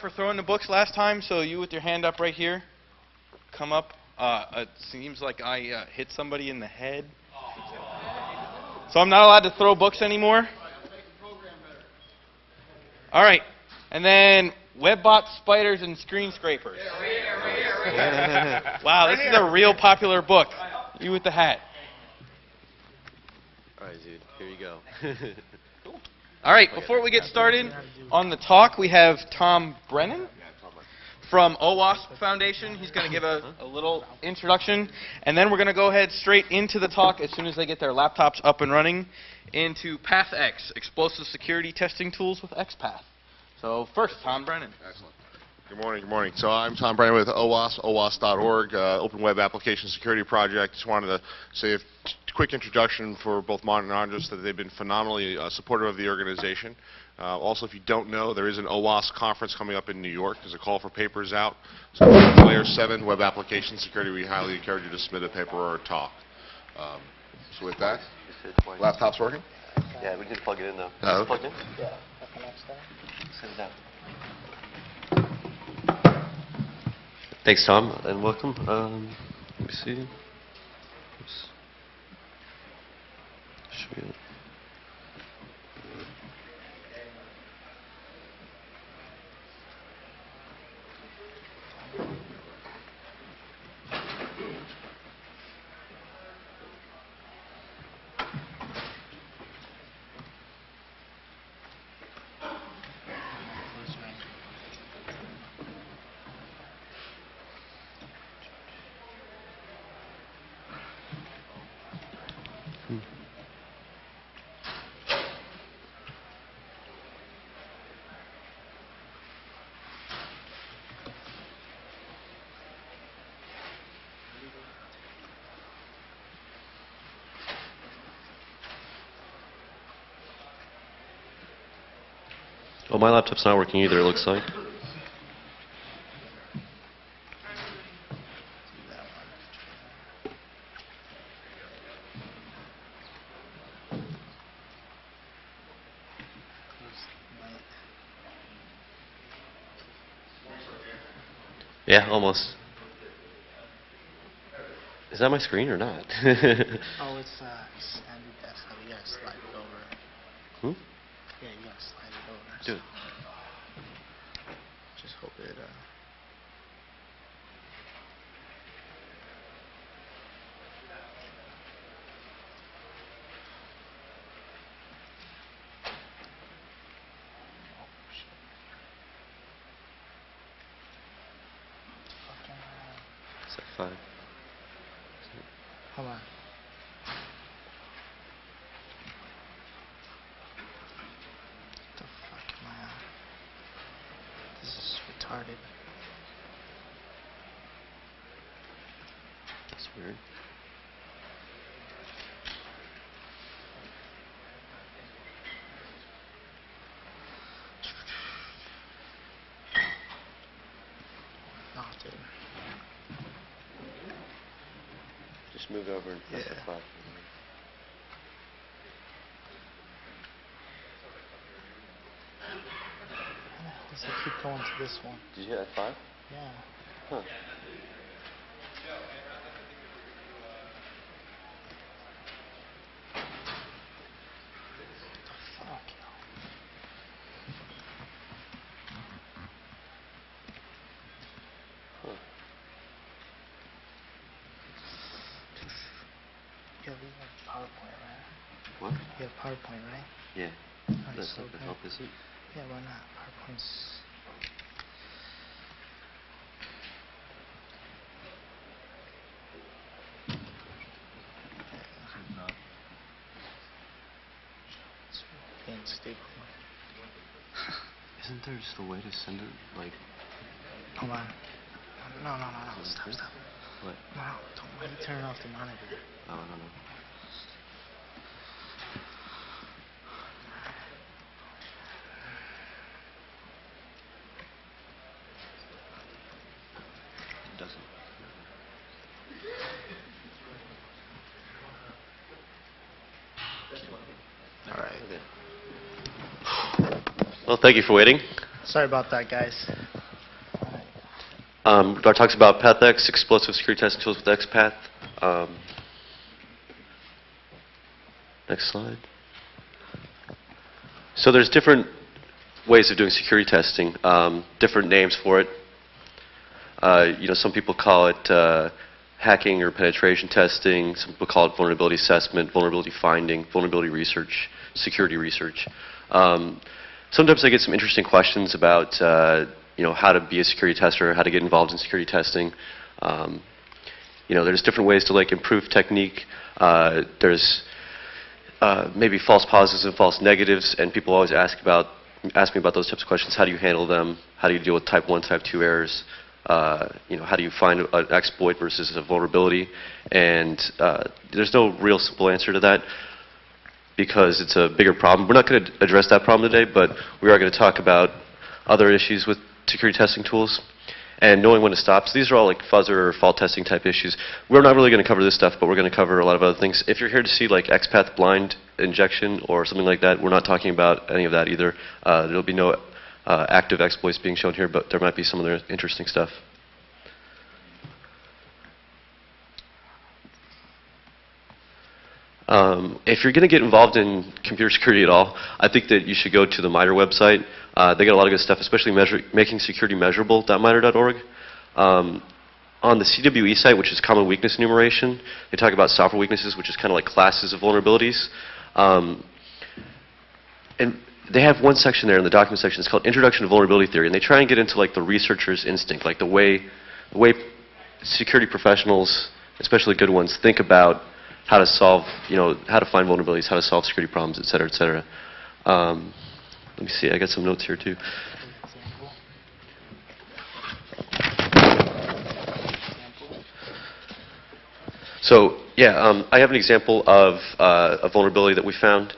for throwing the books last time, so you with your hand up right here, come up. It seems like I hit somebody in the head. So I'm not allowed to throw books anymore. All right. And then Webbots, Spiders, and Screen Scrapers. Wow, this is a real popular book. You with the hat. All right, dude. Here you go. All right, before we get started on the talk, we have Tom Brennan from OWASP Foundation. He's going to give a little introduction, and then we're going to go ahead straight into the talk as soon as they get their laptops up and running into PathX, Explosive Security Testing Tools with XPath. So first, Tom Brennan. Excellent. Good morning, good morning. So I'm Tom Brennan with OWASP, OWASP.org, Open Web Application Security Project. Just wanted to say a quick introduction for both Mon and Andres that they've been phenomenally supportive of the organization. Also, if you don't know, there is an OWASP conference coming up in New York. There's a call for papers out. So Layer 7 Web Application Security, we highly encourage you to submit a paper or a talk. So with that, laptop's working? Yeah, we can plug it in though. Okay. Plugged in? Yeah. Set it down. Thanks, Tom, and welcome. Let me see. Oops. Show you. Oh, my laptop's not working either, it looks like. Yeah, almost. Is that my screen or not? Oh, it's Andy Desk. You gotta slide it over. Hmm? Yeah, you gotta slide it over. Do it. Just hope it, Is that 5? Hold on. What the fuck am I on? This is retarded. That's weird. No, dude. Just move over and press the 5. Does it keep going to this one? Did you hit that 5? Yeah. Huh. Fuck, yo. Huh. Yeah, we have PowerPoint, right? What? You have PowerPoint, right? Yeah. Alright, That's so not gonna okay. help, is it? Yeah, why not? PowerPoint's... It's being stupid. Isn't there just a way to send it, like... Hold on. No. Stop. What? No, don't let me turn off the monitor. Oh, I don't know. It doesn't. Alright. Okay. Well, thank you for waiting. Sorry about that, guys. Our talks about PathX, explosive security testing tools with XPath. Next slide. So there's different ways of doing security testing, different names for it. Some people call it hacking or penetration testing. Some people call it vulnerability assessment, vulnerability finding, vulnerability research, security research. Sometimes I get some interesting questions about how to be a security tester, how to get involved in security testing. There's different ways to improve technique. There's maybe false positives and false negatives, and people always ask me about those types of questions. How do you handle them? How do you deal with type 1, type 2 errors? How do you find an exploit versus a vulnerability? And there's no real simple answer to that because it's a bigger problem. We're not going to address that problem today, but we are going to talk about other issues with security testing tools and knowing when to stop. So these are all fuzzer or fault testing type issues. We're not really going to cover this stuff, but we're going to cover a lot of other things. If you're here to see XPath blind injection or something like that, we're not talking about any of that either. There'll be no active exploits being shown here, but there might be some other interesting stuff. If you're going to get involved in computer security at all, I think that you should go to the MITRE website. They got a lot of good stuff, especially making security measurable.mitre.org. On the CWE site, which is Common Weakness Enumeration, they talk about software weaknesses, which is kind of like classes of vulnerabilities. And they have one section there in the document section. It's called Introduction to Vulnerability Theory, and they try and get into the researcher's instinct, the way security professionals, especially good ones, think about how to solve, how to find vulnerabilities, how to solve security problems, et cetera, et cetera. Let me see. I got some notes here too. So yeah, I have an example of a vulnerability that we found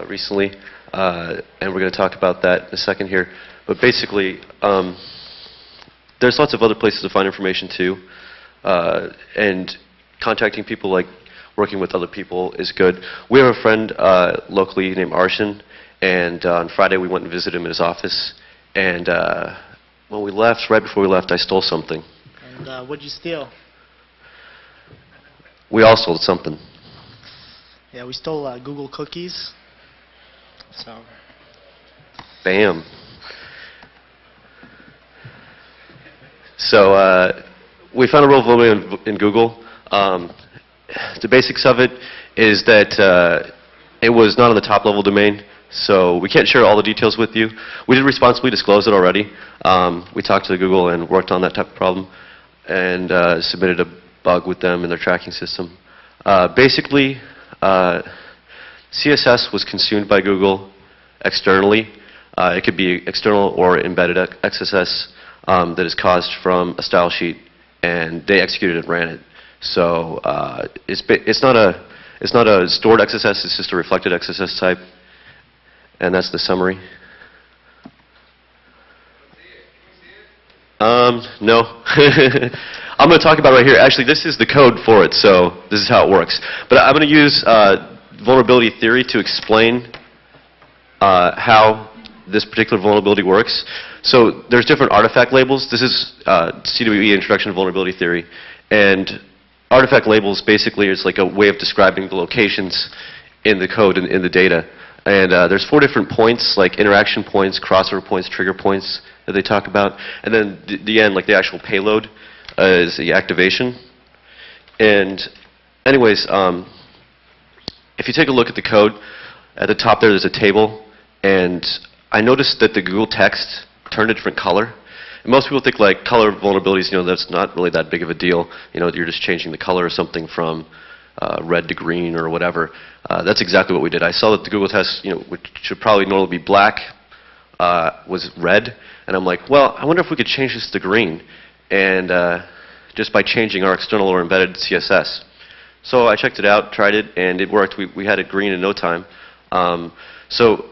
recently, and we're going to talk about that in a second here. But basically, there's lots of other places to find information too, and contacting people working with other people is good. We have a friend locally named Arshan, and on Friday we went and visited him in his office. And when we left, right before we left, I stole something. And what'd you steal? We all stole something. Yeah, we stole Google cookies. So. Bam. So we found a real vulnerability in Google. The basics of it is that it was not on the top level domain, so we can't share all the details with you. We did responsibly disclose it already. We talked to Google and worked on that type of problem and submitted a bug with them in their tracking system. Basically, CSS was consumed by Google externally. It could be external or embedded XSS that is caused from a style sheet, and they executed and ran it. So it's not a stored XSS. It's just a reflected XSS type, and that's the summary. No. I'm going to talk about it right here. Actually, this is the code for it, so this is how it works. But I'm going to use vulnerability theory to explain how this particular vulnerability works. So there's different artifact labels. This is CWE, Introduction to Vulnerability Theory. And artifact labels basically is like a way of describing the locations in the code and in the data. And there's 4 different points, like interaction points, crossover points, trigger points that they talk about. And then the end, like the actual payload, is the activation. And anyways, if you take a look at the code, at the top there's a table. And I noticed that the Google text turned a different color. And most people think color vulnerabilities, that's not really that big of a deal. You're just changing the color of something from red to green or whatever. That's exactly what we did. I saw that the Google test, which should probably normally be black, was red. And I'm like, well, I wonder if we could change this to green. And just by changing our external or embedded CSS. So I checked it out, tried it, and it worked. We had it green in no time. So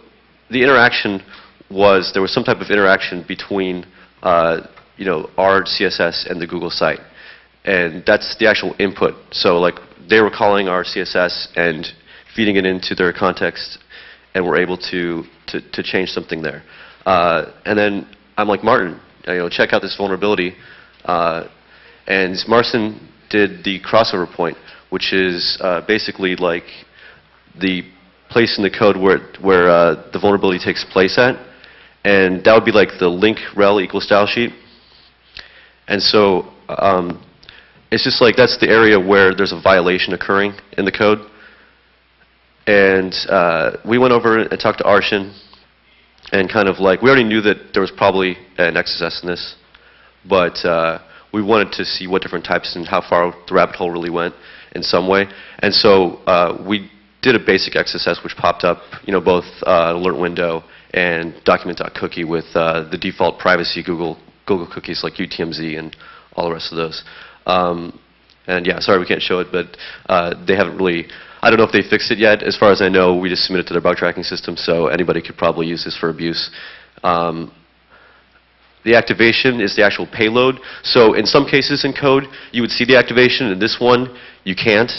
the interaction was, there was some type of interaction between our CSS and the Google site. And that's the actual input. So they were calling our CSS and feeding it into their context, and we're able to change something there. And then I'm like, Martin, check out this vulnerability. And Marcin did the crossover point, which is basically like the place in the code where the vulnerability takes place at. And that would be like the link rel equals style sheet. And so it's just like that's the area where there's a violation occurring in the code. And we went over and talked to Arshan, and kind of like, we already knew that there was probably an XSS in this, but we wanted to see what different types and how far the rabbit hole really went in some way. And so we did a basic XSS which popped up, both alert window and document.cookie with the default privacy Google cookies like UTMZ and all the rest of those. And yeah, sorry we can't show it, but they haven't really, I don't know if they fixed it yet. As far as I know, we just submitted to their bug tracking system, so anybody could probably use this for abuse. The activation is the actual payload. So in some cases in code, you would see the activation. In this one, you can't.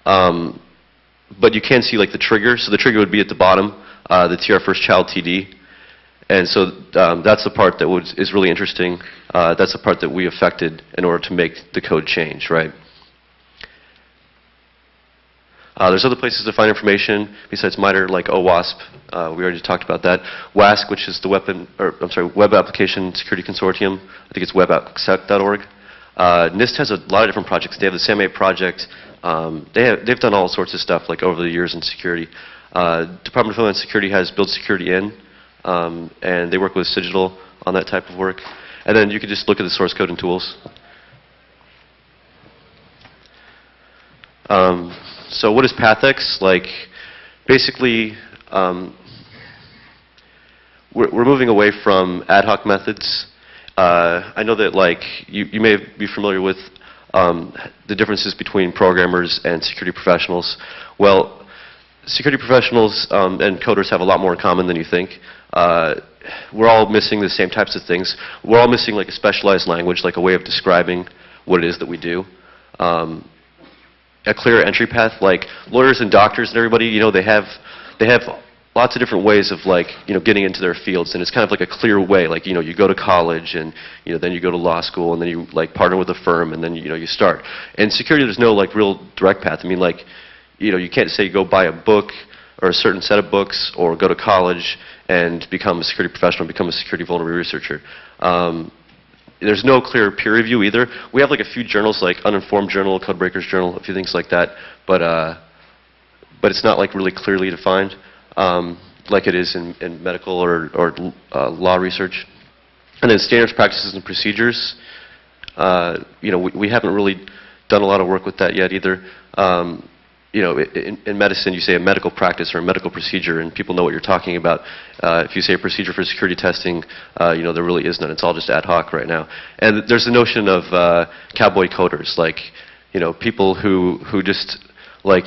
But you can see like the trigger. So the trigger would be at the bottom, the TR first child TD. And so that's the part that is really interesting. That's the part that we affected in order to make the code change, right? There's other places to find information besides MITRE, like OWASP. We already talked about that. WASC, which is the Web Application Security Consortium. I think it's webappsec.org. NIST has a lot of different projects. They have the SAMA project. They've done all sorts of stuff like over the years in security. Department of Homeland Security has Build Security In, and they work with Cigital on that type of work. And then you can just look at the source code and tools. So what is PathX? Like, basically, we're moving away from ad hoc methods. I know that like you may be familiar with the differences between programmers and security professionals. Well, security professionals and coders have a lot more in common than you think. We're all missing the same types of things. We're all missing like a specialized language, like a way of describing what it is that we do. A clear entry path, like lawyers and doctors and everybody, they have lots of different ways of like, getting into their fields, and it's kind of like a clear way, like, you go to college and, then you go to law school and then you like partner with a firm and then, you start. In security, there's no like real direct path. I mean, like, you can't say go buy a book or a certain set of books or go to college and become a security professional, become a security vulnerability researcher. There's no clear peer review either. We have like a few journals, like Uninformed Journal, Codebreakers Journal, a few things like that, but it's not like really clearly defined like it is in medical or law research. And then standards, practices, and procedures. We haven't really done a lot of work with that yet either. In medicine, you say a medical practice or a medical procedure, and people know what you're talking about. If you say a procedure for security testing, there really is none. It's all just ad hoc right now. And there's the notion of cowboy coders, like, people who just, like,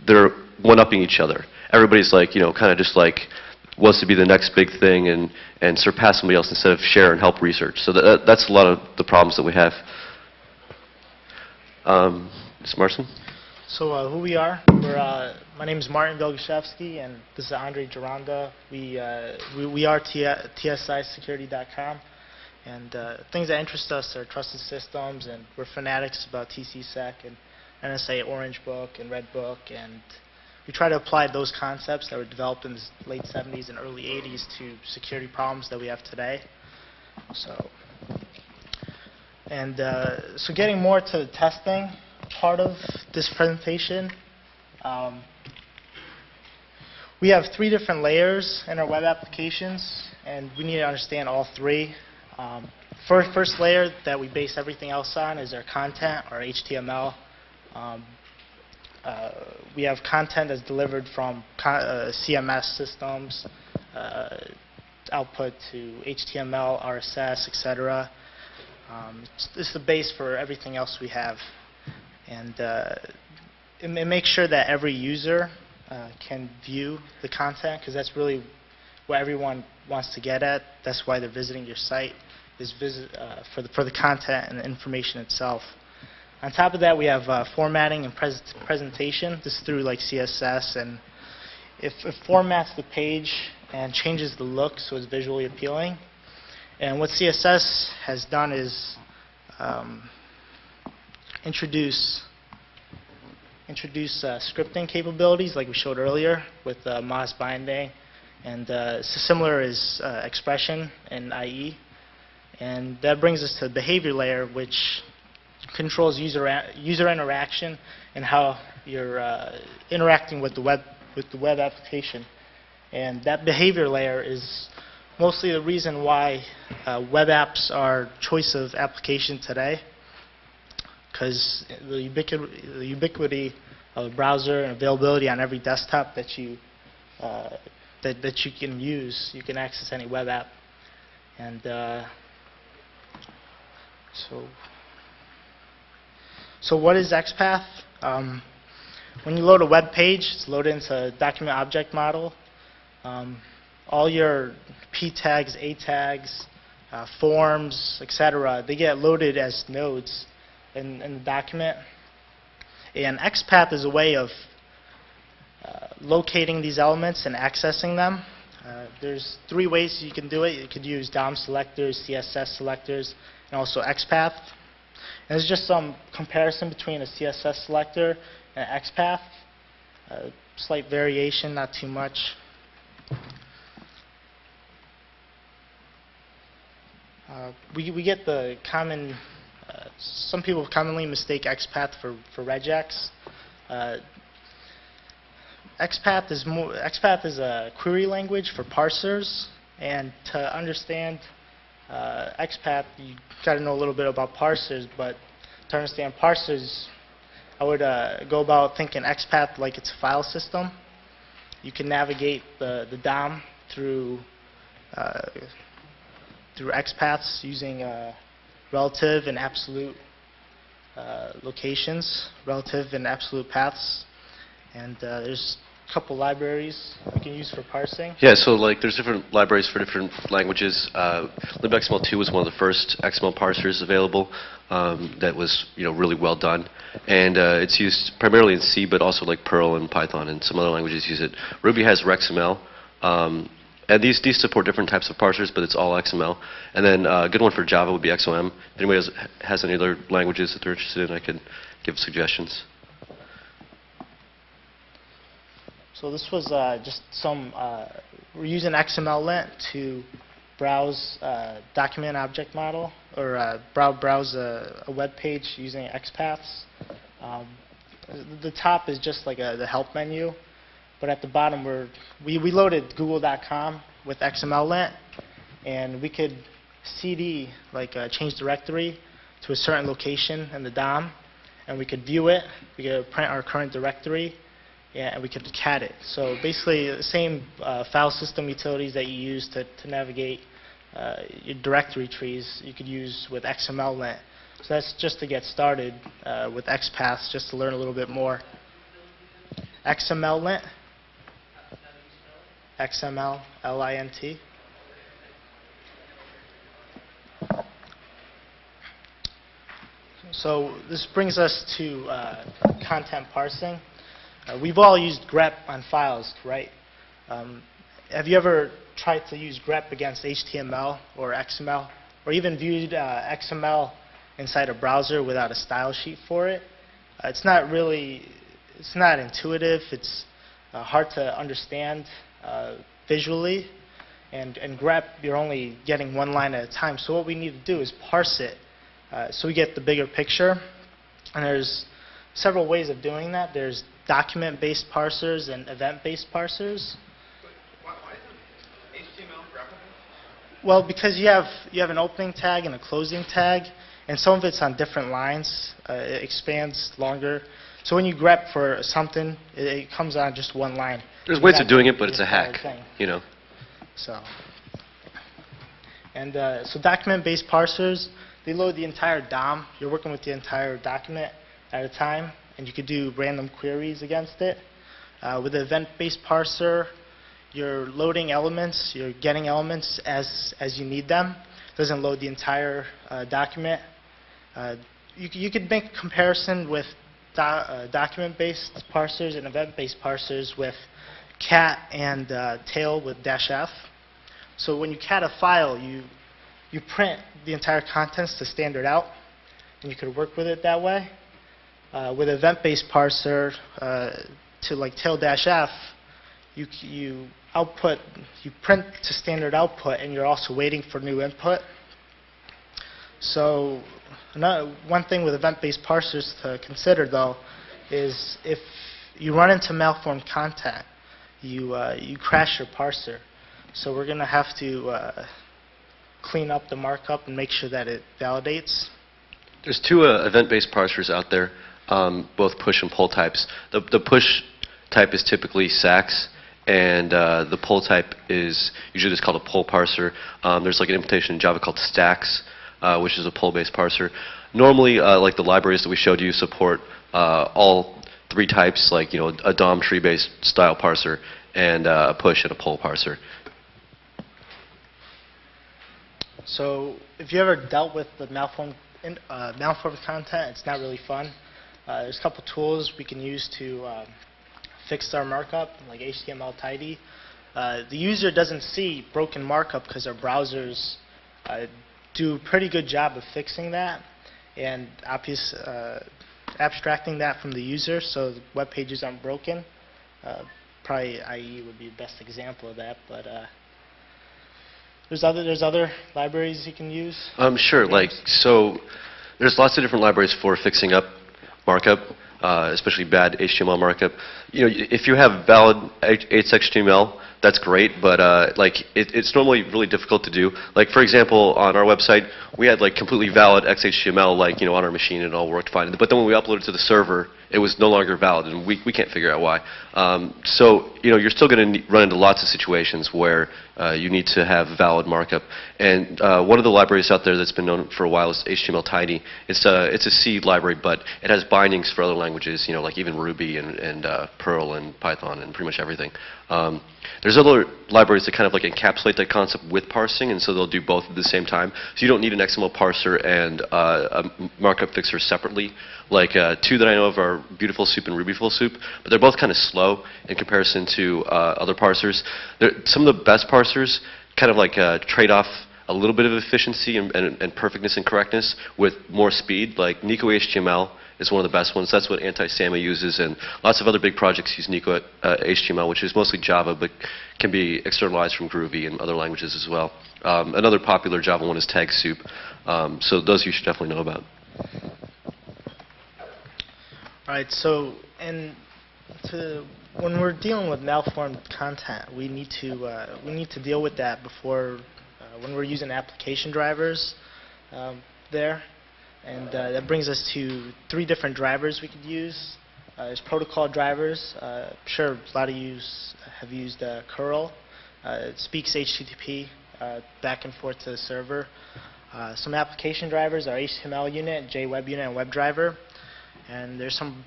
they're one-upping each other. Everybody's like, kind of just like wants to be the next big thing and surpass somebody else instead of share and help research. So that's a lot of the problems that we have. Ms. Marcin? So who we are? My name is Martin Belgashevsky, and this is Andre Geranda. We are TSIsecurity.com, and things that interest us are trusted systems, and we're fanatics about TCSec and NSA Orange Book and Red Book, and we try to apply those concepts that were developed in the late 70s and early 80s to security problems that we have today. So getting more to the testing part of this presentation, we have 3 different layers in our web applications, and we need to understand all 3. First layer that we base everything else on is our content, our HTML. We have content that's delivered from CMS systems, output to HTML, RSS, etc. It's the base for everything else we have. And it makes sure that every user can view the content, because that's really what everyone wants to get at. That's why they're visiting your site, is for the content and the information itself. On top of that, we have formatting and presentation. This is through like CSS, and if it formats the page and changes the look so it's visually appealing. And what CSS has done is introduce scripting capabilities like we showed earlier with MOS binding, and similar is expression in IE. And that brings us to the behavior layer, which controls user interaction and how you're interacting with the web application. And that behavior layer is mostly the reason why web apps are choice of application today, because the ubiquity of the browser and availability on every desktop that you can use, you can access any web app. And so what is XPath? When you load a web page, it's loaded into a document object model. All your P tags, A tags, forms, etc., they get loaded as nodes in the document. And XPath is a way of locating these elements and accessing them. There's 3 ways you can do it. You could use DOM selectors, CSS selectors, and also XPath. And there's just some comparison between a CSS selector and XPath. Slight variation, not too much. We get the common, some people commonly mistake XPath for regex. XPath is a query language for parsers, and to understand XPath, you got to know a little bit about parsers. But to understand parsers, I would go about thinking XPath like it's a file system. You can navigate the DOM through XPaths using relative and absolute locations, relative and absolute paths. And there's a couple libraries you can use for parsing. Yeah, so like there's different libraries for different languages. libxml2 was one of the first XML parsers available that was really well done. And it's used primarily in C, but also like Perl and Python and some other languages use it. Ruby has RexML. And these support different types of parsers, but it's all XML. And then a good one for Java would be XOM. If anybody has any other languages that they're interested in, I could give suggestions. So this was just some, we're using XML-lint to browse document object model, or browse a web page using XPaths. The top is just like the help menu. But at the bottom, we loaded google.com with XML-lint, and we could CD, like change directory, to a certain location in the DOM, and we could view it. We could print our current directory, and we could cat it. So basically, the same file system utilities that you use to navigate your directory trees, you could use with XML-lint. So that's just to get started with XPaths, just to learn a little bit more. XML-lint. XML-LINT. So this brings us to content parsing. We've all used grep on files, right? Have you ever tried to use grep against HTML or XML, or even viewed XML inside a browser without a style sheet for it? It's not intuitive. It's hard to understand visually, and grep, you're only getting one line at a time. So what we need to do is parse it so we get the bigger picture. And there's several ways of doing that. There's document-based parsers and event-based parsers. Why isn't HTML grepable? Well, because you have an opening tag and a closing tag, and some of it's on different lines. It expands longer. So when you grep for something, it comes on just one line. There's ways of doing it, but it's a hack, So document-based parsers, they load the entire DOM. You're working with the entire document at a time, and you could do random queries against it. With the event-based parser, you're loading elements. You're getting elements as you need them. It doesn't load the entire document. You could make a comparison with document-based parsers and event-based parsers with cat and tail with -F. So when you cat a file, you print the entire contents to standard out, and you could work with it that way. With event-based parser, to like tail-F, you print to standard output, and you're also waiting for new input. So one thing with event-based parsers to consider, though, is if you run into malformed content, you crash your parser. So we're going to have to clean up the markup and make sure that it validates. There's two event-based parsers out there, both push and pull types. The push type is typically SAX, and the pull type is usually just called a pull parser. There's like an implementation in Java called Stacks, which is a pull-based parser. Normally, like the libraries that we showed you support all three types, like a DOM tree-based style parser, and a push and a pull parser. So if you ever dealt with the malformed content, it's not really fun. There's a couple tools we can use to fix our markup, like HTML tidy. The user doesn't see broken markup because our browsers do a pretty good job of fixing that and abstracting that from the user so the web pages aren't broken. Probably IE would be the best example of that, but there's other libraries you can use. Sure. So there's lots of different libraries for fixing up markup, especially bad HTML markup. If you have valid HTML, that's great, but it's normally really difficult to do. Like, for example, on our website, we had completely valid XHTML on our machine, and it all worked fine. But then when we uploaded it to the server, it was no longer valid, and we can't figure out why. So you're still going to run into lots of situations where you need to have valid markup. And one of the libraries out there that's been known for a while is HTML tidy. It's a C library, but it has bindings for other languages, like even Ruby and Perl and Python and pretty much everything. There's other libraries that kind of encapsulate that concept with parsing, and so they'll do both at the same time. So you don't need an XML parser and a markup fixer separately. Two that I know of are Beautiful Soup and Rubyful Soup, but they're both kind of slow in comparison to other parsers. Some of the best parsers kind of trade off a little bit of efficiency and perfectness and correctness with more speed. Like Nico HTML is one of the best ones. That's what Anti-SAMA uses, and lots of other big projects use Nico HTML, which is mostly Java, but can be externalized from Groovy and other languages as well. Another popular Java one is Tag Soup, so those you should definitely know about. All right, so when we're dealing with malformed content, we need to deal with that before when we're using application drivers there, and that brings us to 3 different drivers we could use. There's protocol drivers. Sure, a lot of you have used curl. It speaks HTTP back and forth to the server. Some application drivers are HTML unit, JWeb unit, and WebDriver. And there's some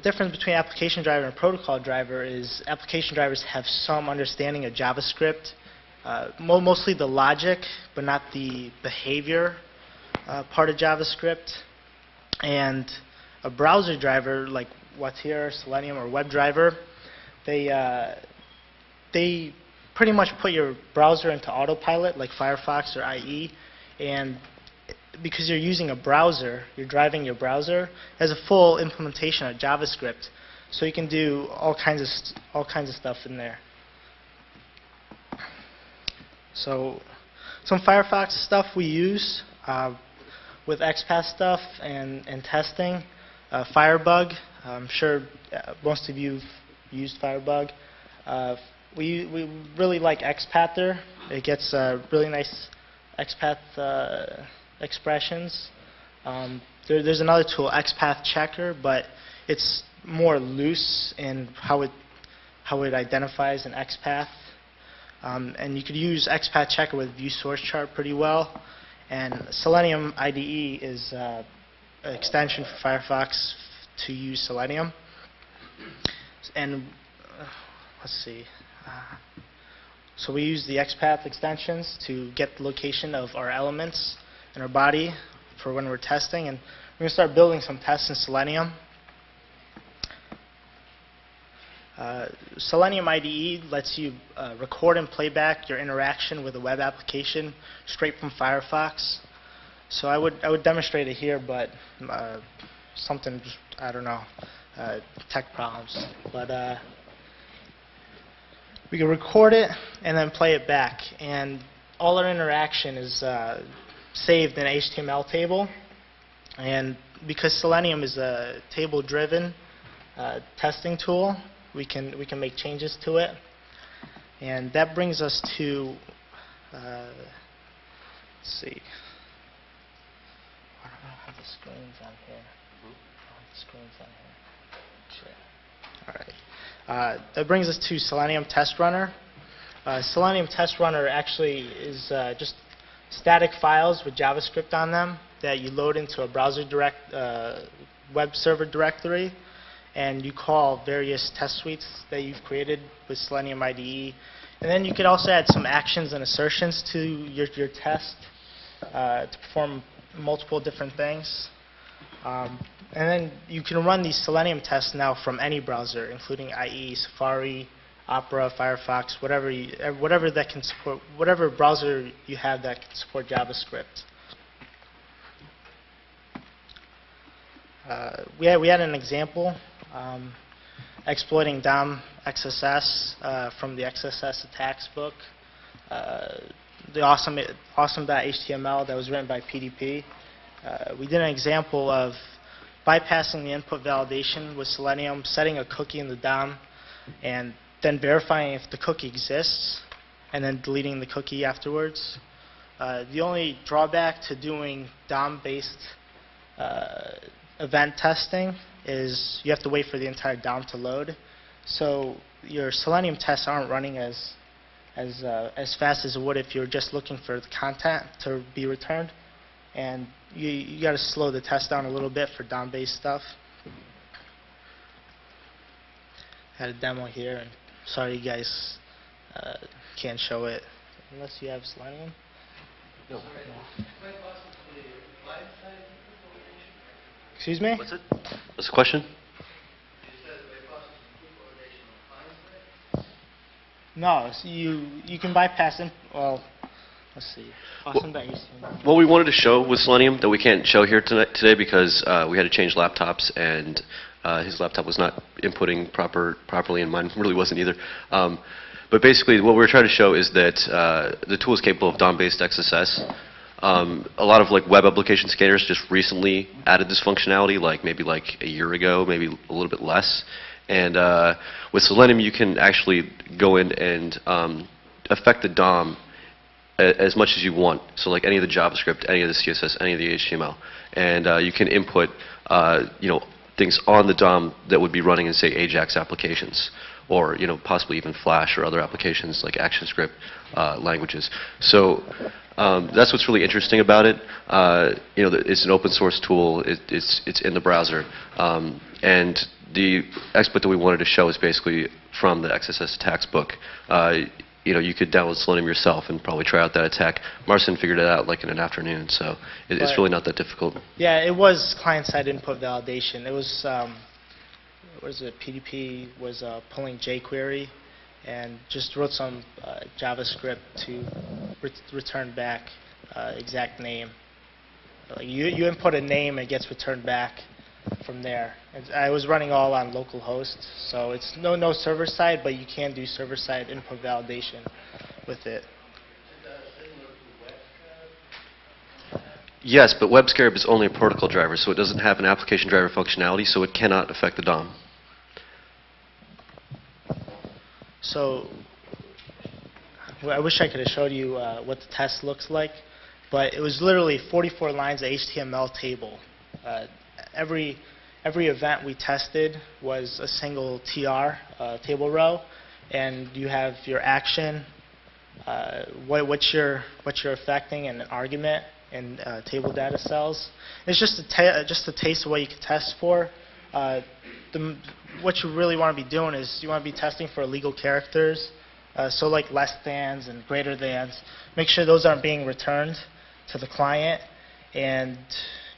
difference between application driver and protocol driver is application drivers have some understanding of JavaScript, mostly the logic, but not the behavior part of JavaScript. And a browser driver like Watir, Selenium, or WebDriver, they pretty much put your browser into autopilot like Firefox or IE, and because you're using a browser, you're driving your browser, it has a full implementation of JavaScript, so you can do all kinds of stuff in there. So some Firefox stuff we use with XPath stuff and testing. Firebug, I'm sure most of you've used Firebug. We really like XPather. It gets really nice XPath expressions. There's another tool, XPath Checker, but it's more loose in how it identifies an XPath. And you could use XPath Checker with View Source Chart pretty well. And Selenium IDE is an extension for Firefox to use Selenium. And let's see. So we use the XPath extensions to get the location of our elements in our body for when we're testing, and we're going to start building some tests in Selenium. Selenium IDE lets you record and play back your interaction with a web application straight from Firefox. So I would demonstrate it here, but something just, I don't know, tech problems. But we can record it and then play it back, and all our interaction is saved in an HTML table. And because Selenium is a table-driven testing tool, we can make changes to it. And that brings us to, let's see. I don't have the screens on here. The screens on here. Sure. All right. That brings us to Selenium Test Runner. Selenium Test Runner actually is just static files with JavaScript on them that you load into a browser web server directory, and you call various test suites that you've created with Selenium IDE. And then you could also add some actions and assertions to your test to perform multiple different things. And then you can run these Selenium tests now from any browser, including IE, Safari, Opera, Firefox, whatever that can support, whatever browser you have that can support JavaScript. We had an example exploiting DOM XSS from the XSS attacks book, the awesome.html that was written by PDP. We did an example of bypassing the input validation with Selenium, setting a cookie in the DOM, and then verifying if the cookie exists, and then deleting the cookie afterwards. The only drawback to doing DOM-based event testing is you have to wait for the entire DOM to load. So your Selenium tests aren't running as fast as it would if you're just looking for the content to be returned. And you got to slow the test down a little bit for DOM-based stuff. I had a demo here, and sorry you guys can't show it unless you have Selenium. No. Excuse me? What's it? What's the question? No, so you can bypass it. Well, let's see. What we wanted to show with Selenium that we can't show here today because we had to change laptops, and his laptop was not inputting properly, and mine really wasn't either. But basically, what we're trying to show is that the tool is capable of DOM-based XSS. A lot of web application scanners just recently added this functionality, maybe a year ago, maybe a little bit less. And with Selenium, you can actually go in and affect the DOM as much as you want. So any of the JavaScript, any of the CSS, any of the HTML, and you can input things on the DOM that would be running in, say, AJAX applications, or possibly even Flash or other applications like ActionScript languages. So that's what's really interesting about it. It's an open source tool. It's in the browser, and the exploit that we wanted to show is basically from the XSS attacks book. You could download Selenium yourself and probably try out that attack. Marcin figured it out in an afternoon, so it's really not that difficult. Yeah, it was client-side input validation. It was, what is it, PDP was pulling jQuery and just wrote some JavaScript to return back exact name. You input a name, it gets returned back from there. I was running all on localhost, so it's no server-side, but you can do server-side input validation with it. Yes, but WebScarab is only a protocol driver, so it doesn't have an application driver functionality, so it cannot affect the DOM. So I wish I could have showed you what the test looks like, but it was literally 44 lines of HTML table. Every event we tested was a single TR table row, and you have your action, what you're affecting, and an argument in table data cells. It's just a taste of what you can test for. What you really want to be doing is you want to be testing for illegal characters, so like less thans and greater thans. Make sure those aren't being returned to the client, and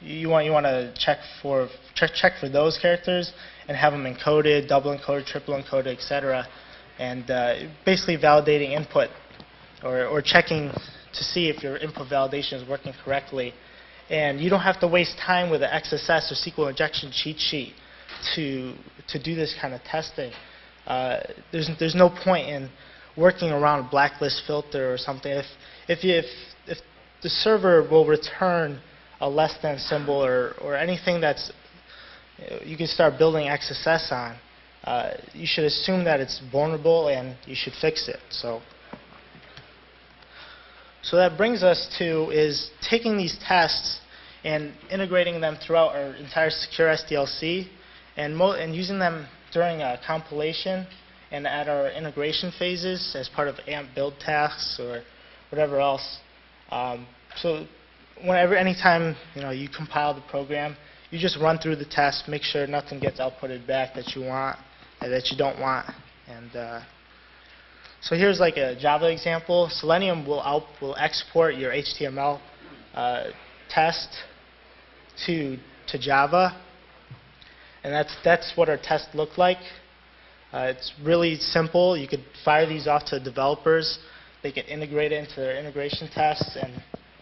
you want to check for those characters, and have them encoded, double encoded, triple encoded, etc. And basically validating input or checking to see if your input validation is working correctly. And you don't have to waste time with an XSS or SQL injection cheat sheet to do this kind of testing. There's no point in working around a blacklist filter or something. If the server will return a less than symbol or anything that's you can start building XSS on, you should assume that it's vulnerable and you should fix it. So that brings us to is taking these tests and integrating them throughout our entire secure SDLC and using them during a compilation and at our integration phases as part of AMP build tasks or whatever else. So anytime you compile the program, you just run through the test, make sure nothing gets outputted back that you want and that you don't want. And so here's like a Java example. Selenium will export your HTML test to Java, and that's what our test looked like. It's really simple. You could fire these off to developers. They could integrate it into their integration tests.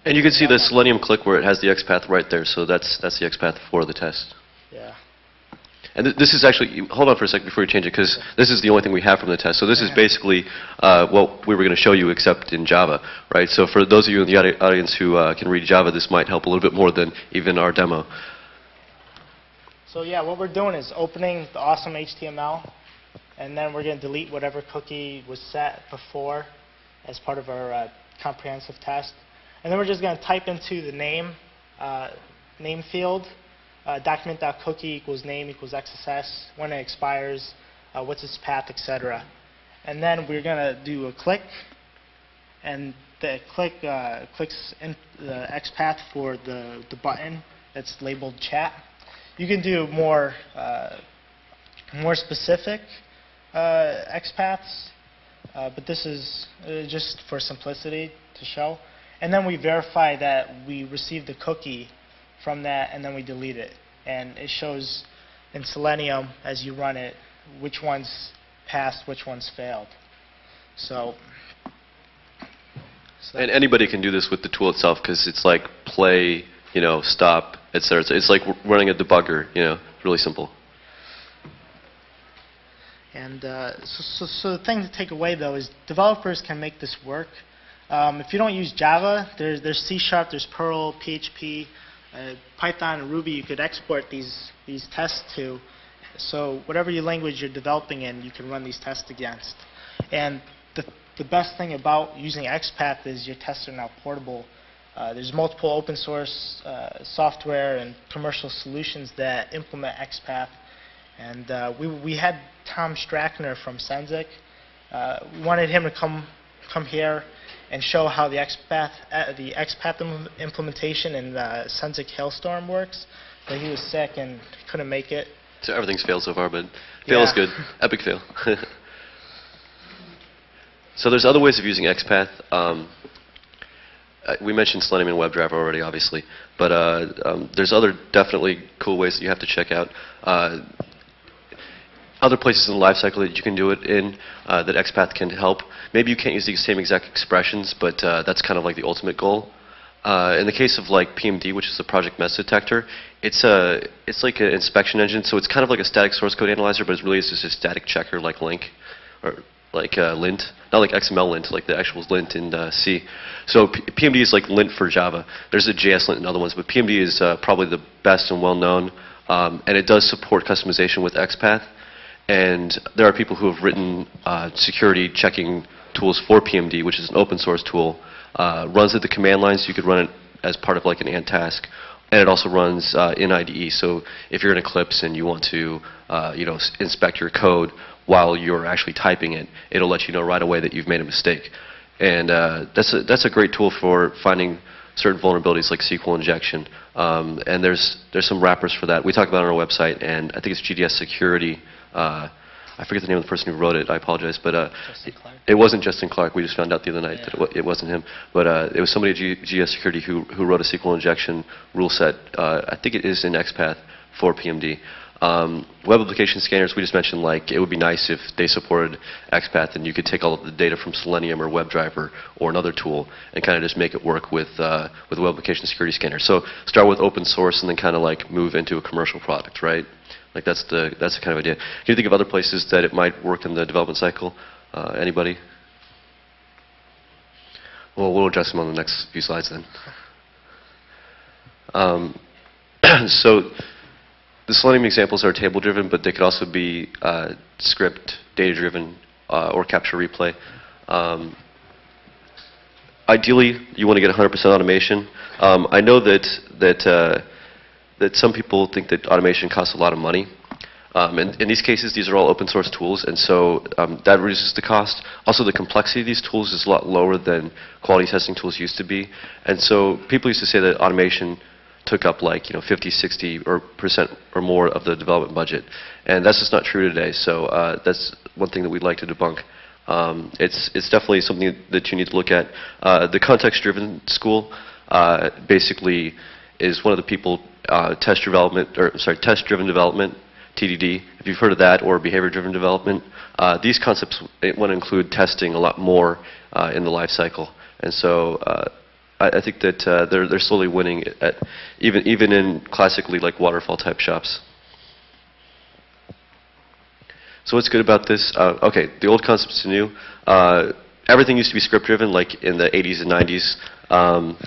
And you can see the Selenium click where it has the XPath right there. So that's the XPath for the test. Yeah. And this is actually, hold on for a second before you change it, because this is the only thing we have from the test. So this is basically what we were going to show you, except in Java, right? So for those of you in the audience who can read Java, this might help a little bit more than even our demo. So yeah, what we're doing is opening the awesome HTML, and then we're going to delete whatever cookie was set before as part of our comprehensive test. And then we're just going to type into the name field, document.cookie equals name equals XSS, when it expires, what's its path, etc. And then we're going to do a click, and the click clicks in the XPath for the button that's labeled chat. You can do more specific XPaths, but this is just for simplicity to show. And then we verify that we received the cookie from that, and then we delete it. And it shows in Selenium, as you run it, which ones passed, which ones failed. So and anybody can do this with the tool itself, because it's like play, stop, etc. It's like running a debugger, really simple. And so the thing to take away, though, is developers can make this work. If you don't use Java, there's C#, there's Perl, PHP, Python, and Ruby you could export these tests to. So whatever your language you're developing in, you can run these tests against. And the best thing about using XPath is your tests are now portable. There's multiple open source software and commercial solutions that implement XPath. And we had Tom Strackner from Senzik. We wanted him to come here and show how the XPath implementation in Senzik Hailstorm works. But he was sick and couldn't make it. So everything's failed so far, but fail is good. Epic fail. So there's other ways of using XPath. We mentioned Selenium and WebDriver already, obviously, but there's other definitely cool ways that you have to check out. Other places in the lifecycle that you can do it in that XPath can help. Maybe you can't use the same exact expressions, but that's kind of like the ultimate goal. In the case of like PMD, which is the project mess detector, it's like an inspection engine, so it's kind of like a static source code analyzer, but it really is just a static checker like LINQ, or like lint, not like XML lint, like the actual lint in C. So PMD is like lint for Java. There's a JS lint and other ones, but PMD is probably the best and well known, and it does support customization with XPath. And there are people who have written security checking tools for PMD, which is an open source tool. Runs at the command line, so you could run it as part of like an ant task. And it also runs in IDE. So if you're in Eclipse and you want to inspect your code while you're actually typing it, it'll let you know right away that you've made a mistake. And that's a great tool for finding certain vulnerabilities like SQL injection. And there's some wrappers for that. We talk about it on our website, and I think it's GDS Security. I forget the name of the person who wrote it. I apologize, but it wasn't Justin Clark. We just found out the other night that it wasn't him. But it was somebody at GS Security who wrote a SQL injection rule set. I think it is in XPath for PMD. Web application scanners, we just mentioned, like, it would be nice if they supported XPath and you could take all of the data from Selenium or WebDriver or another tool and kind of just make it work with the web application security scanner. So start with open source and then kind of like move into a commercial product, right? Like that's the kind of idea. Can you think of other places that it might work in the development cycle? Anybody? Well, we'll address them on the next few slides then. So the Selenium examples are table-driven, but they could also be script, data-driven, or capture replay. Ideally, you want to get 100% automation. I know that some people think that automation costs a lot of money. In these cases, these are all open source tools, and so that reduces the cost. Also, the complexity of these tools is a lot lower than quality testing tools used to be. And so people used to say that automation took up like 50, 60% or more of the development budget, and that's just not true today. So that's one thing that we'd like to debunk. It's definitely something that you need to look at. The context-driven school basically is one of the people test-driven development. TDD, if you've heard of that, or behavior-driven development. These concepts want to include testing a lot more in the life cycle. And so I think that they're slowly winning at even in classically like waterfall type shops. So what's good about this? Okay, the old concepts are new. Everything used to be script-driven, like in the 80s and 90s.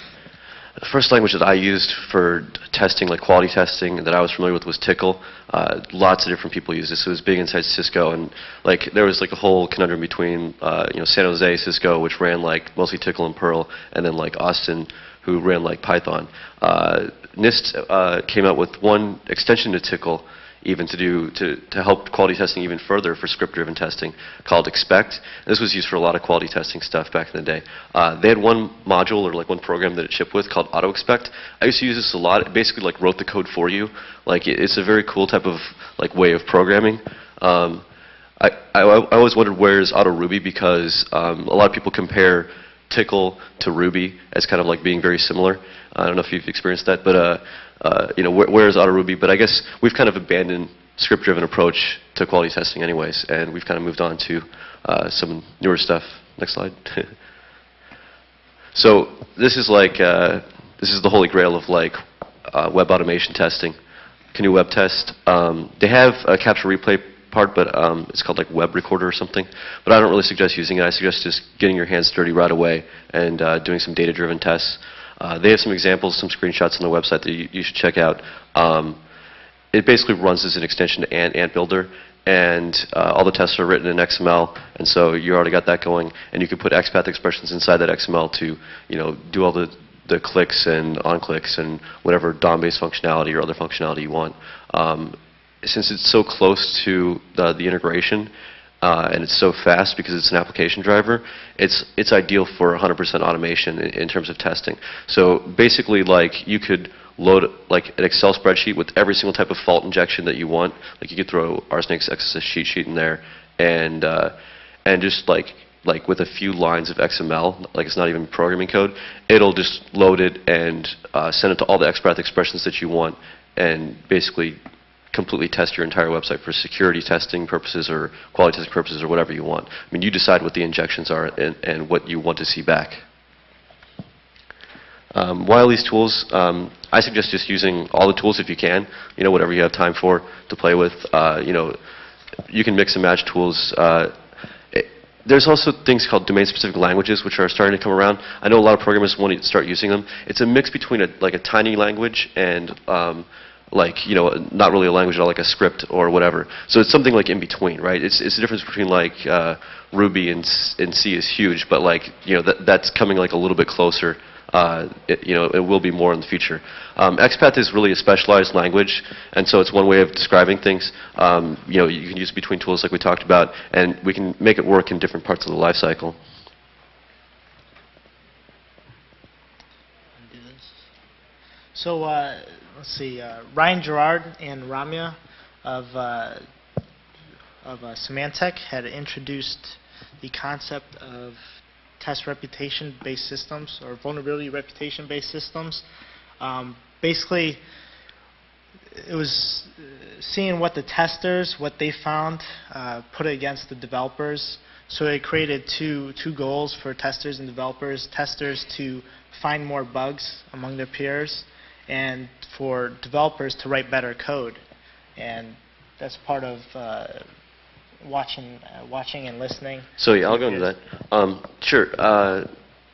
The first language that I used for testing, like quality testing, that I was familiar with was Tickle. Lots of different people use this. It was big inside Cisco, and like there was like a whole conundrum between San Jose, Cisco, which ran like mostly Tickle and Perl, and then like Austin, who ran like Python. NIST came out with one extension to Tickle, even to help quality testing even further for script-driven testing, called Expect. This was used for a lot of quality testing stuff back in the day. They had one module or like one program that it shipped with called Auto Expect. I used to use this a lot. It basically like wrote the code for you. Like it's a very cool type of like way of programming. I always wondered where's Auto Ruby, because a lot of people compare Tickle to Ruby as kind of like being very similar. I don't know if you've experienced that, but where's Auto Ruby? But I guess we've kind of abandoned script-driven approach to quality testing anyways, and we've kind of moved on to some newer stuff. Next slide. So this is like this is the holy grail of like web automation testing. Canoe Web Test. They have a capture replay part, but it's called like Web Recorder or something. But I don't really suggest using it. I suggest just getting your hands dirty right away and doing some data-driven tests. They have some examples, some screenshots on the website that you should check out. It basically runs as an extension to Ant Builder, and all the tests are written in XML, and so you already got that going. And you can put XPath expressions inside that XML to do all the clicks and on-clicks and whatever DOM-based functionality or other functionality you want. Since it's so close to the integration, and it's so fast because it's an application driver, it's ideal for 100% automation in terms of testing. So basically, like you could load like an Excel spreadsheet with every single type of fault injection that you want. Like you could throw RSnake's XSS cheat sheet in there, and just like with a few lines of XML, like it's not even programming code, it'll just load it and send it to all the XPath expressions that you want, and basically completely test your entire website for security testing purposes or quality testing purposes or whatever you want. I mean, you decide what the injections are and what you want to see back. While these tools, I suggest just using all the tools if you can, whatever you have time for to play with. You can mix and match tools. There's also things called domain-specific languages, which are starting to come around. I know a lot of programmers want to start using them. It's a mix between a tiny language and not really a language at all, like a script or whatever. So it's something like in between, right? It's the difference between like Ruby and C is huge, but like that's coming like a little bit closer. It will be more in the future. XPath is really a specialized language, and so it's one way of describing things. You can use it between tools like we talked about, and we can make it work in different parts of the life cycle. So let's see, Ryan Gerard and Ramya of Symantec had introduced the concept of test reputation-based systems or vulnerability reputation-based systems. Basically, it was seeing what the testers, what they found, put it against the developers. So it created two goals for testers and developers. Testers to find more bugs among their peers, and for developers to write better code. And that's part of watching and listening. So yeah, I'll go into that. Sure.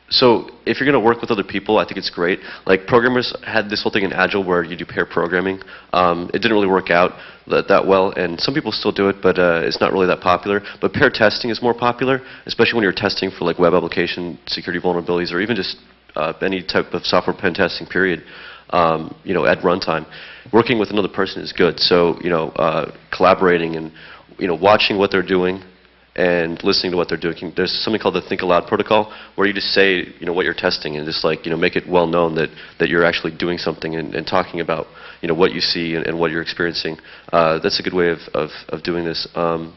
So if you're going to work with other people, I think it's great. Like programmers had this whole thing in Agile where you do pair programming. It didn't really work out that well, and some people still do it, but it's not really that popular. But pair testing is more popular, especially when you're testing for like web application security vulnerabilities, or even just any type of software pen testing. Period. You know, at runtime, working with another person is good. So you know, collaborating and watching what they're doing and listening to what they're doing. There's something called the Think Aloud protocol, where you just say, what you're testing, and just like, make it well known that you're actually doing something, and talking about, what you see and what you're experiencing. That's a good way of doing this. Then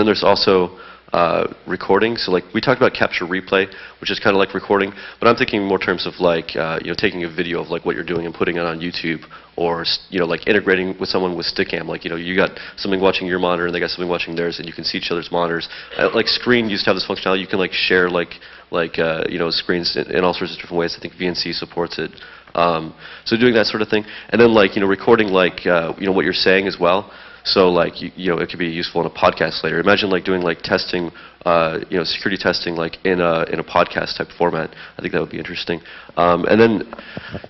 there's also recording. So like we talked about capture replay, which is kind of like recording, but I'm thinking more in terms of like taking a video of like what you're doing and putting it on YouTube, or like integrating with someone with Stickam. Like you got something watching your monitor and they got something watching theirs, and you can see each other's monitors. Like Screen used to have this functionality. You can like share screens in all sorts of different ways. I think VNC supports it. So doing that sort of thing, and then like recording like what you're saying as well. So like it could be useful in a podcast later. Imagine like doing like testing, security testing like in a podcast type format. I think that would be interesting. And then,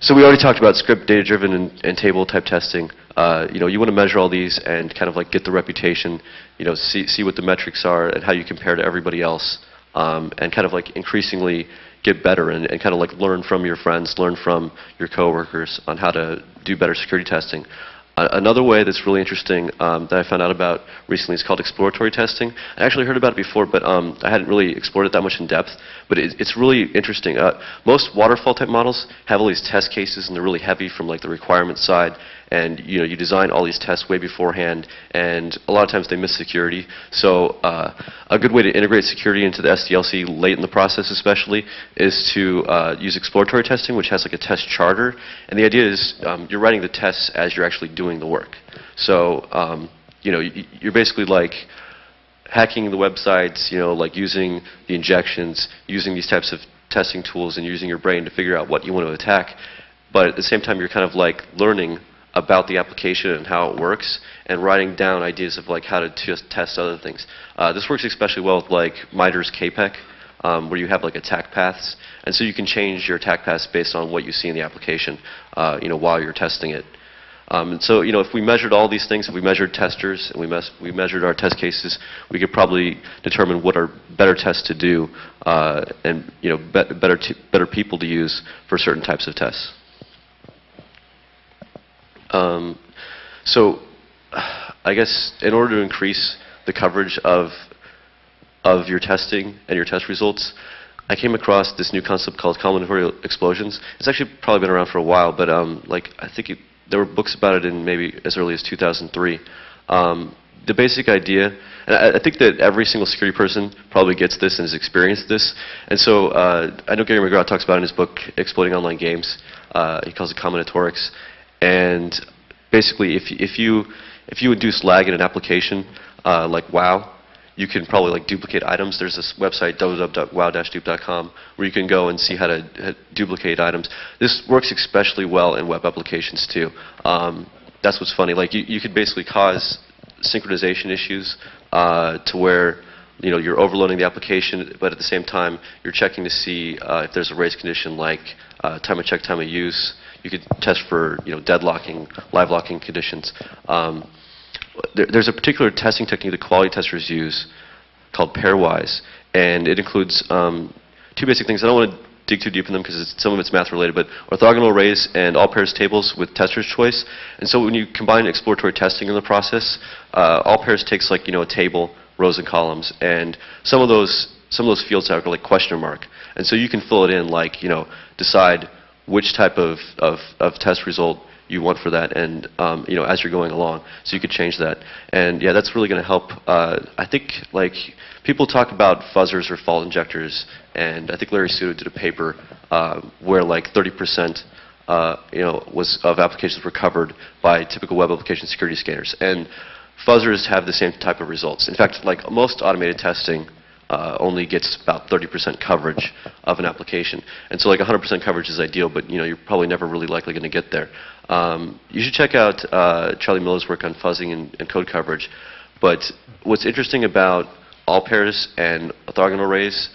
so we already talked about script, data driven, and table type testing. You want to measure all these and kind of like get the reputation. See what the metrics are and how you compare to everybody else, and kind of like increasingly get better and kind of like learn from your friends, learn from your coworkers on how to do better security testing. Another way that's really interesting that I found out about recently is called exploratory testing. I actually heard about it before, but I hadn't really explored it that much in depth. But it's really interesting. Most waterfall type models have all these test cases, and they're really heavy from like the requirement side. And you design all these tests way beforehand, and a lot of times they miss security. So a good way to integrate security into the SDLC late in the process, especially, is to use exploratory testing, which has like a test charter. And the idea is you're writing the tests as you're actually doing the work. So you're basically like hacking the websites, like using the injections, using these types of testing tools, and using your brain to figure out what you want to attack. But at the same time, you're kind of like learning about the application and how it works, and writing down ideas of like how to just test other things. This works especially well with like MITRE's KPEC, where you have like attack paths, and so you can change your attack paths based on what you see in the application, while you're testing it. And so if we measured all these things, if we measured testers and we measured our test cases, we could probably determine what are better tests to do, and better people to use for certain types of tests. So I guess in order to increase the coverage of your testing and your test results, I came across this new concept called combinatorial explosions. It's actually probably been around for a while, but I think there were books about it in maybe as early as 2003. The basic idea, and I think that every single security person probably gets this and has experienced this. And so I know Gary McGraw talks about it in his book, Exploiting Online Games. He calls it combinatorics. And basically, if you induce lag in an application like WoW, you can probably like duplicate items. There's this website www.wow-dupe.com where you can go and see how to duplicate items. This works especially well in web applications too. That's what's funny. Like you could basically cause synchronization issues to where you're overloading the application, but at the same time you're checking to see if there's a race condition like time of check, time of use. You could test for deadlocking, live locking conditions. There's a particular testing technique that quality testers use called pairwise, and it includes two basic things. I don't want to dig too deep in them because some of it's math related, but orthogonal arrays and all pairs tables with tester's choice. And so when you combine exploratory testing in the process, all pairs takes like a table, rows and columns, and some of those fields are like question mark, and so you can fill it in like decide which type of test result you want for that, and as you're going along, so you could change that. And yeah, that's really going to help. I think like people talk about fuzzers or fault injectors, and I think Larry Sudo did a paper where like 30% of applications were covered by typical web application security scanners. And fuzzers have the same type of results. In fact, like most automated testing only gets about 30% coverage of an application. And so like 100% coverage is ideal, but you're probably never really likely going to get there. You should check out Charlie Miller's work on fuzzing and code coverage. But what's interesting about all pairs and orthogonal arrays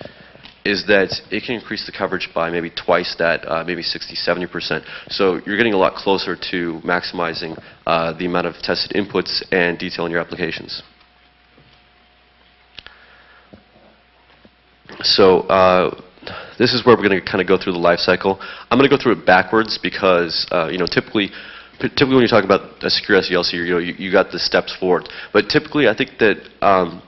is that it can increase the coverage by maybe twice that, maybe 60, 70%. So you're getting a lot closer to maximizing the amount of tested inputs and detail in your applications. So this is where we're going to kind of go through the life cycle. I'm going to go through it backwards because typically when you talk about a secure SDLC, you got the steps forward. But typically, I think that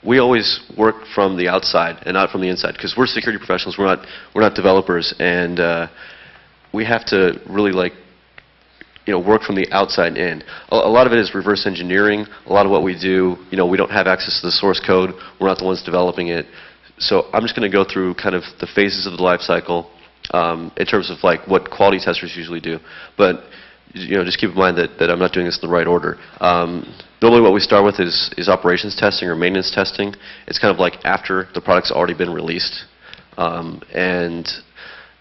we always work from the outside and not from the inside because we're security professionals. We're not developers, and we have to really work from the outside in. A lot of it is reverse engineering. A lot of what we do, we don't have access to the source code. We're not the ones developing it. So I'm just going to go through kind of the phases of the life cycle in terms of what quality testers usually do. But just keep in mind that I'm not doing this in the right order. Normally what we start with is operations testing or maintenance testing. It's kind of like after the product's already been released. And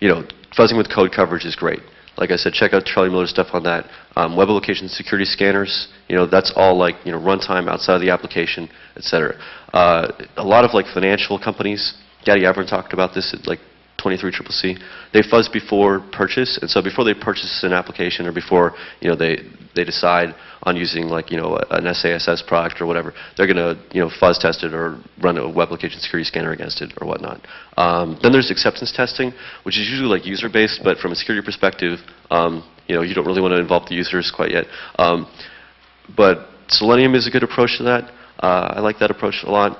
fuzzing with code coverage is great. Like I said, check out Charlie Miller's stuff on that. Web application security scanners, that's all runtime outside of the application, etc. A lot of financial companies, Gary Avron talked about this at 23CCC. They fuzz before purchase, and so before they purchase an application or before they decide on using an SASS product or whatever, they're going to fuzz test it or run a web application security scanner against it or whatnot. Then there's acceptance testing, which is usually user based, but from a security perspective, you don't really want to involve the users quite yet. But Selenium is a good approach to that. I like that approach a lot.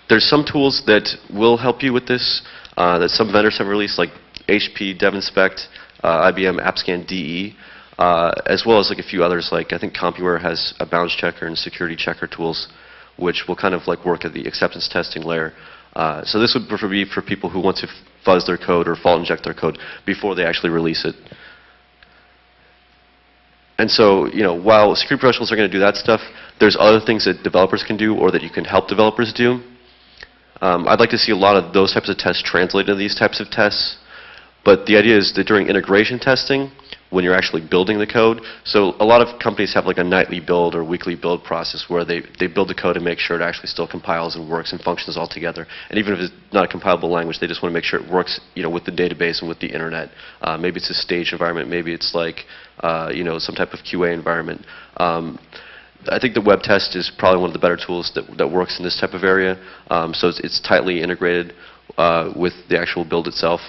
There's some tools that will help you with this that some vendors have released, like HP, DevInspect, IBM AppScan DE, as well as a few others. I think CompuWare has a bounds checker and security checker tools, which will kind of work at the acceptance testing layer. So this would be for people who want to fuzz their code or fault inject their code before they actually release it. And so, while security professionals are going to do that stuff, there's other things that developers can do or that you can help developers do. I'd like to see a lot of those types of tests translated into these types of tests. But the idea is that during integration testing, when you're actually building the code, so a lot of companies have a nightly build or weekly build process where they build the code and make sure it actually still compiles and works and functions all together. And even if it's not a compilable language, they just want to make sure it works with the database and with the internet. Maybe it's a staged environment. Maybe it's some type of QA environment. I think the web test is probably one of the better tools that works in this type of area. So it's tightly integrated with the actual build itself.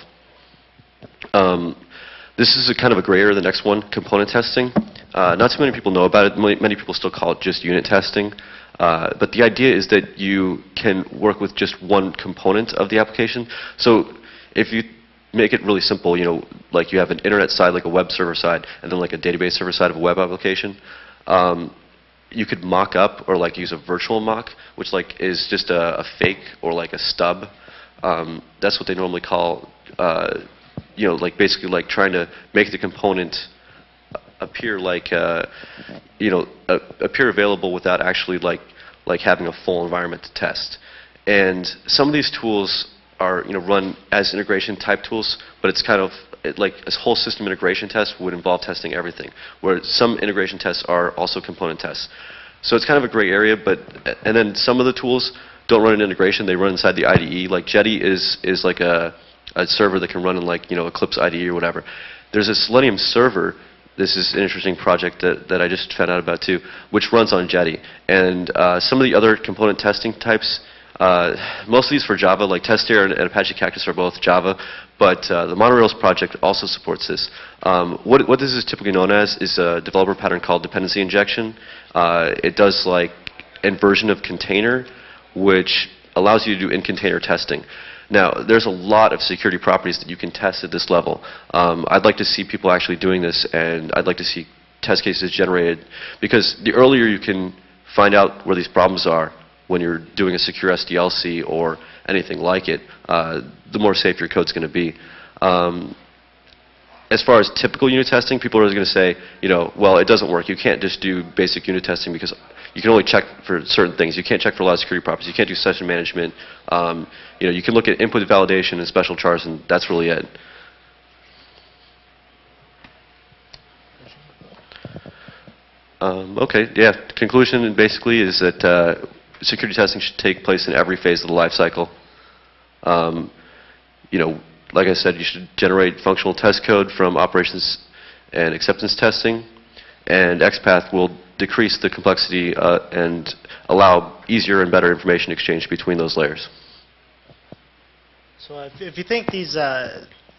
This is a kind of a gray area, the next one, component testing. Not too many people know about it. Many people still call it just unit testing. But the idea is that you can work with just one component of the application. So if you make it really simple, you have an internet side, like a web server side, and then a database server side of a web application. You could mock up or use a virtual mock, which is just a fake or a stub. That's what they normally call, basically trying to make the component appear appear available without actually having a full environment to test. And some of these tools are run as integration type tools, but it's kind of a whole system integration test would involve testing everything, where some integration tests are also component tests. So it's kind of a gray area, and then some of the tools don't run in integration, they run inside the IDE. Jetty is a server that can run in Eclipse IDE or whatever. There's a Selenium server, this is an interesting project that I just found out about too, which runs on Jetty. And some of the other component testing types, most of these for Java, like Testair and Apache Cactus are both Java, but the Monorails project also supports this. What this is typically known as is a developer pattern called dependency injection. It does inversion of container, which allows you to do in-container testing. Now, there's a lot of security properties that you can test at this level. I'd like to see people actually doing this, and I'd like to see test cases generated, because the earlier you can find out where these problems are when you're doing a secure SDLC or anything like it, the more safe your code's going to be. as far as typical unit testing, people are always going to say, well, it doesn't work. You can't just do basic unit testing because you can only check for certain things. You can't check for a lot of security properties. You can't do session management. You can look at input validation and special chars, and that's really it. Okay, yeah. Conclusion basically is that security testing should take place in every phase of the life cycle. Like I said, you should generate functional test code from operations and acceptance testing, and XPath will decrease the complexity and allow easier and better information exchange between those layers. So if you think these,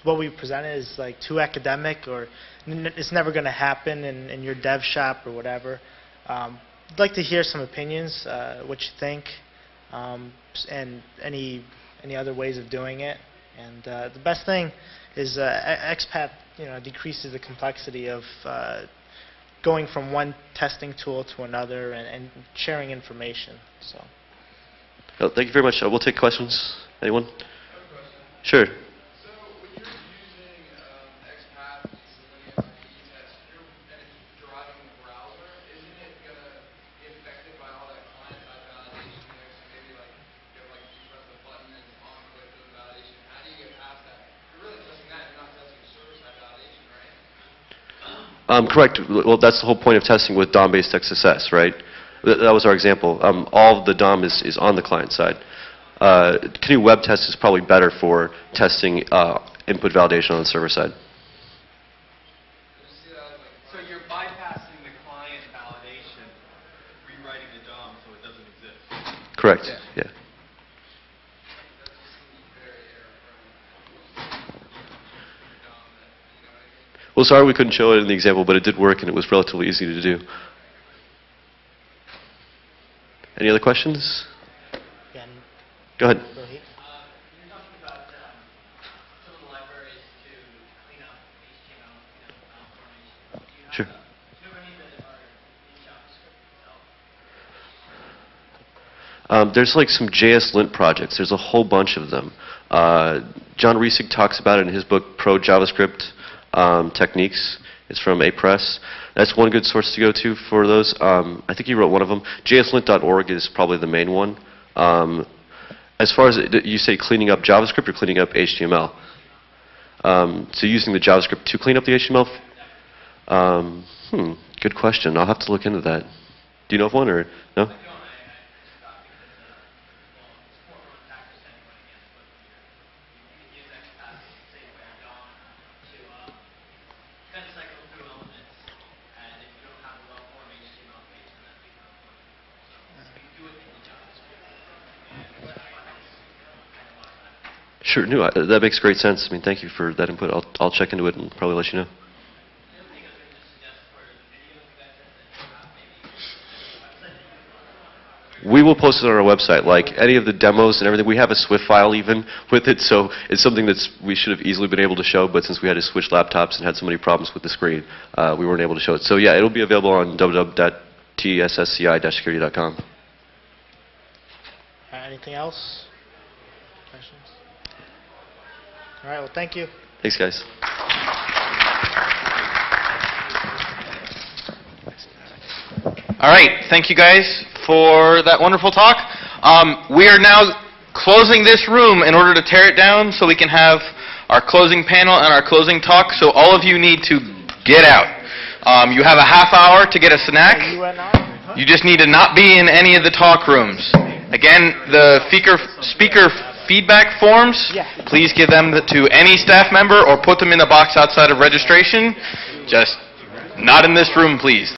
what we presented is like too academic, or it's never going to happen in your dev shop or whatever, I'd like to hear some opinions, what you think, and any other ways of doing it. And the best thing is XPath, decreases the complexity of going from one testing tool to another and sharing information. So. Well, thank you very much. We'll take questions. Anyone? Sure. So when you're using XPath and Selenium test, and it's driving the browser, isn't it going to be affected by all that client-side validation there? So maybe like you press the button and it's on click to the validation. How do you get past that? You're really testing that. You're not testing server-side validation, right? Correct. Well, that's the whole point of testing with DOM-based XSS, right? That was our example. All of the DOM is on the client side. Canoe Web Test is probably better for testing input validation on the server side. So you're bypassing the client validation, rewriting the DOM so it doesn't exist. Correct. Yeah. Well, sorry we couldn't show it in the example, but it did work and it was relatively easy to do. Any other questions? Yeah. Go ahead. Go ahead. You're talking about some of the libraries to clean up HTML, formation. Do you Sure. have any that are in JavaScript itself? There's like some JS lint projects. There's a whole bunch of them. John Riesig talks about it in his book, Pro JavaScript Techniques. It's from APress. That's one good source to go to for those. I think he wrote one of them. JSLint.org is probably the main one. As far as you say cleaning up JavaScript or cleaning up HTML? So using the JavaScript to clean up the HTML? Good question. I'll have to look into that. Do you know of one or no? Sure, no, that makes great sense. I mean, thank you for that input. I'll check into it and probably let you know. We will post it on our website, like any of the demos and everything. We have a Swift file even with it, so it's something we should have easily been able to show, but since we had to switch laptops and had so many problems with the screen, we weren't able to show it. So yeah, it'll be available on www.tssci-security.com. Anything else? Questions? All right, well, thank you. Thanks, guys. All right, thank you guys for that wonderful talk. We are now closing this room in order to tear it down so we can have our closing panel and our closing talk. So all of you need to get out. You have a half hour to get a snack. You just need to not be in any of the talk rooms. Again, the speaker feedback forms, please give them to any staff member or put them in the box outside of registration. Just not in this room, please.